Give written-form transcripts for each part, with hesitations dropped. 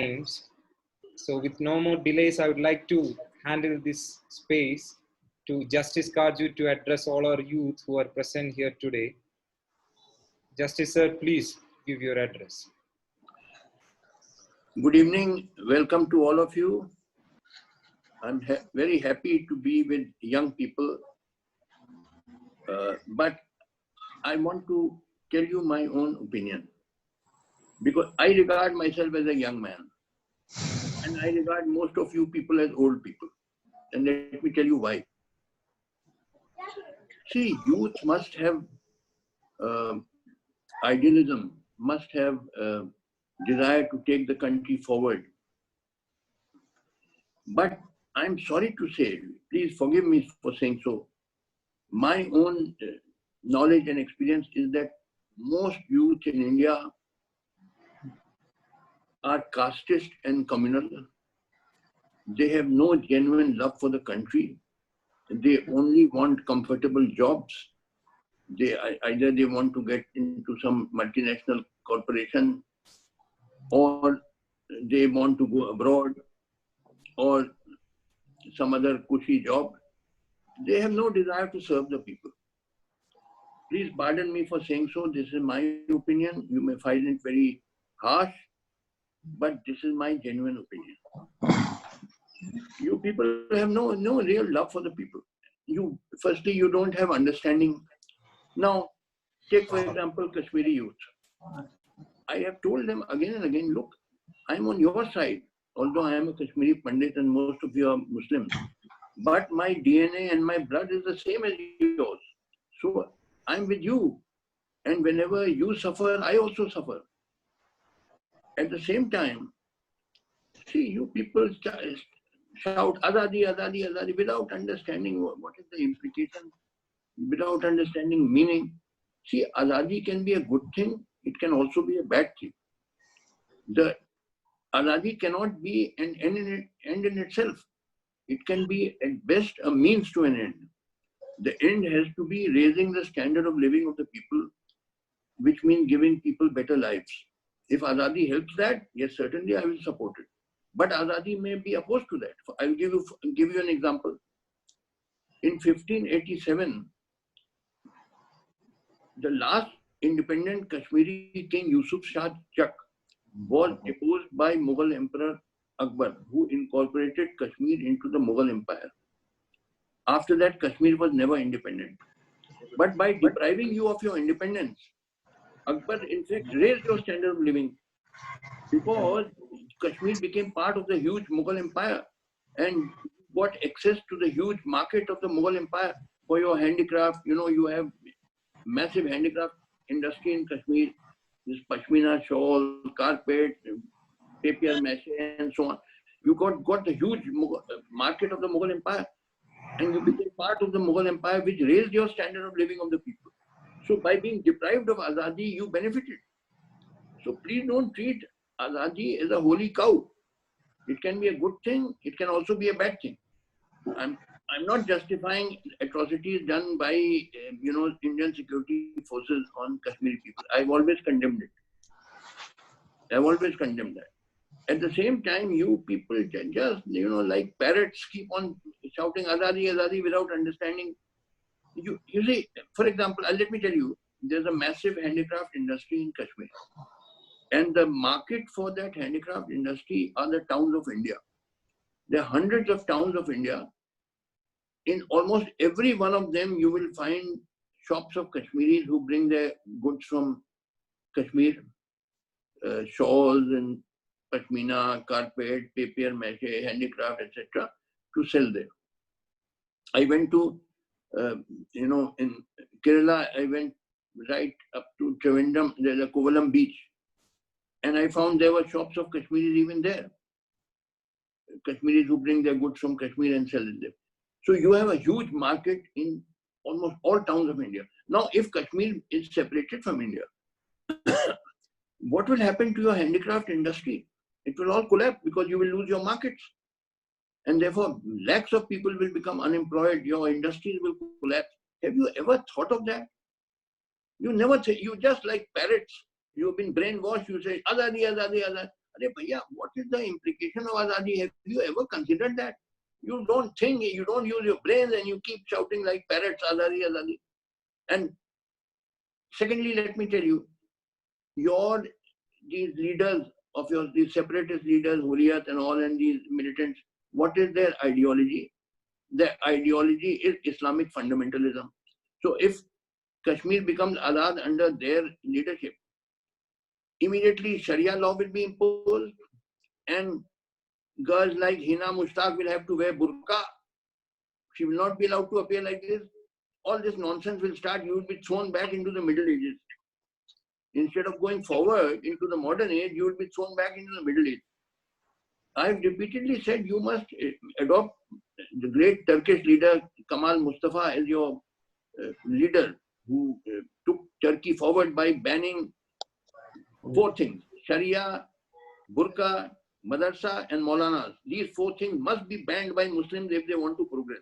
times. So with no more delays, I would like to handle this space to Justice Kaju to address all our youth who are present here today. Justice sir, please give your address. Good evening. Welcome to all of you. I'm very happy to be with young people. But I want to tell you my own opinion, because I regard myself as a young man and I regard most of you people as old people. And let me tell you why. See, youth must have idealism, must have desire to take the country forward. But I'm sorry to say, please forgive me for saying so, my own knowledge and experience is that most youth in India are casteist and communal. They have no genuine love for the country. They only want comfortable jobs. Either they want to get into some multinational corporation, or they want to go abroad, or some other cushy job. They have no desire to serve the people. Please pardon me for saying so. This is my opinion. You may find it very harsh, but this is my genuine opinion. You people have no real love for the people. Firstly, you don't have understanding. Now, take for example, Kashmiri youth. I have told them again and again, look, I'm on your side, although I am a Kashmiri Pandit and most of you are Muslims. But my DNA and my blood is the same as yours. So I'm with you. And whenever you suffer, I also suffer. At the same time, see, you people shout Azadi, Azadi, Azadi without understanding what is the implication, without understanding meaning. See, Azadi can be a good thing. It can also be a bad thing. The Azadi cannot be an end in itself. It can be at best a means to an end. The end has to be raising the standard of living of the people, which means giving people better lives. If Azadi helps that, yes, certainly I will support it. But Azadi may be opposed to that. I will give you an example. In 1587, the last independent Kashmiri king Yusuf Shah Chak was deposed by Mughal Emperor Akbar, who incorporated Kashmir into the Mughal Empire. After that, Kashmir was never independent. But by depriving you of your independence, Akbar in fact raised your standard of living, because Kashmir became part of the huge Mughal Empire and got access to the huge market of the Mughal Empire for your handicraft. You know, you have massive handicraft industry in Kashmir, this Pashmina shawl, carpet, papier mâché, and so on. You got the huge market of the Mughal Empire, and you became part of the Mughal Empire, which raised your standard of living of the people. So by being deprived of Azadi, you benefited. So please don't treat Azadi as a holy cow. It can be a good thing. It can also be a bad thing. I'm not justifying atrocities done by Indian security forces on Kashmiri people. I've always condemned it. I've always condemned that. At the same time, you people just like parrots keep on shouting Azadi, Azadi without understanding. You see, for example, let me tell you, there's a massive handicraft industry in Kashmir. And the market for that handicraft industry are the towns of India. There are hundreds of towns of India. In almost every one of them, you will find shops of Kashmiris who bring their goods from Kashmir, shawls and Pashmina, carpet, papier mâché, handicraft, etc., to sell there. I went to, in Kerala, I went right up to Trivandrum, there's a Kovalam beach. And I found there were shops of Kashmiris even there. Kashmiris who bring their goods from Kashmir and sell it there. So you have a huge market in almost all towns of India. Now, if Kashmir is separated from India, what will happen to your handicraft industry? It will all collapse because you will lose your markets. And therefore, lakhs of people will become unemployed. Your industries will collapse. Have you ever thought of that? You never say, you just like parrots. You've been brainwashed. You say, Azadi, Azadi, Azadi. Arey bhaiya, what is the implication of Azadi? Have you ever considered that? You don't think, you don't use your brains, and you keep shouting like parrots, Azadi, Azadi. And secondly, let me tell you, these leaders of these separatist leaders, Hurriyat and all, and these militants, what is their ideology? Their ideology is Islamic fundamentalism. So if Kashmir becomes Azad under their leadership, immediately Sharia law will be imposed, and girls like Hina Mushtaq will have to wear burqa. She will not be allowed to appear like this. All this nonsense will start. You will be thrown back into the Middle Ages. Instead of going forward into the modern age, you will be thrown back into the Middle Age. I've repeatedly said you must adopt the great Turkish leader Kemal Mustafa as your leader, who took Turkey forward by banning 4 things: Sharia, burqa, madrasa, and Maulanas. These 4 things must be banned by Muslims if they want to progress.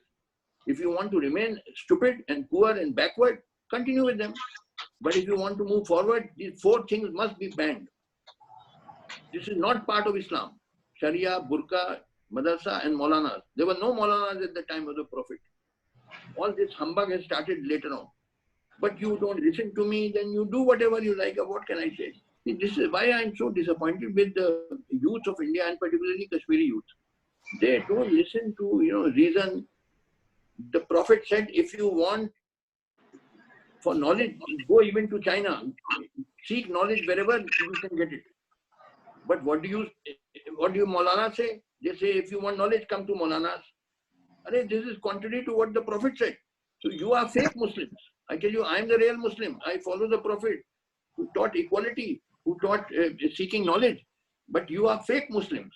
If you want to remain stupid and poor and backward, continue with them. But if you want to move forward, these 4 things must be banned. This is not part of Islam. Sharia, burqa, madrasa, and Maulanas. There were no Maulanas at the time of the Prophet. All this humbug has started later on. But you don't listen to me, then you do whatever you like. What can I say? This is why I'm so disappointed with the youth of India, and particularly Kashmiri youth. They don't listen to reason. The Prophet said, if you want for knowledge, go even to China. Seek knowledge wherever you can get it. But what do you Maulana say? They say, if you want knowledge, come to Maulanas. This is contrary to what the Prophet said. So you are fake Muslims. I tell you, I am the real Muslim. I follow the Prophet, who taught equality, who taught seeking knowledge. But you are fake Muslims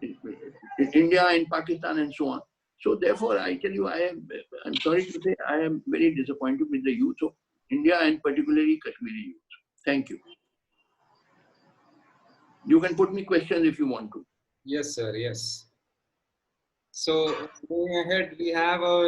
in India, in Pakistan, and so on. So therefore, I tell you, I'm sorry to say, I am very disappointed with the youth of India, and particularly Kashmiri youth. Thank you. You can put me questions if you want to. Yes, sir. Yes. So going ahead, we have our